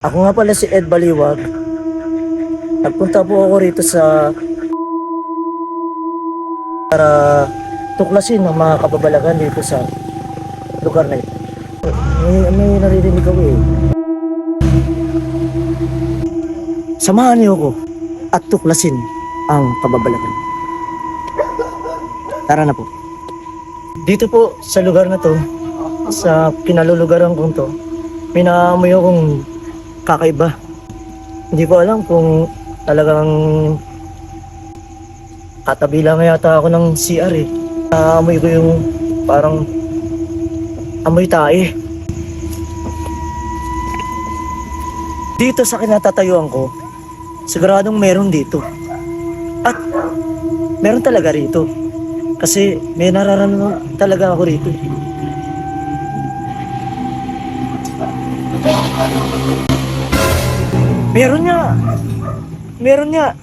Ako nga pala si Ed Baliwag. Nagpunta po ako rito para tuklasin ang mga kababalagan dito sa lugar na ito. May naririnig ako eh. Samahan niyo ako at tuklasin ang kababalagan. Tara na po. Dito po sa lugar na to, sa kinalulugaran kong to, may naamoy akong kakaiba. Hindi ko alam kung talagang katabi lang yata ako ng CR eh. Naamoy ko yung parang amoy tae. Dito sa kinatatayuan ko, siguradong meron dito. At meron talaga rito. Kasi may nararamdaman talaga ako rito. Meron nga.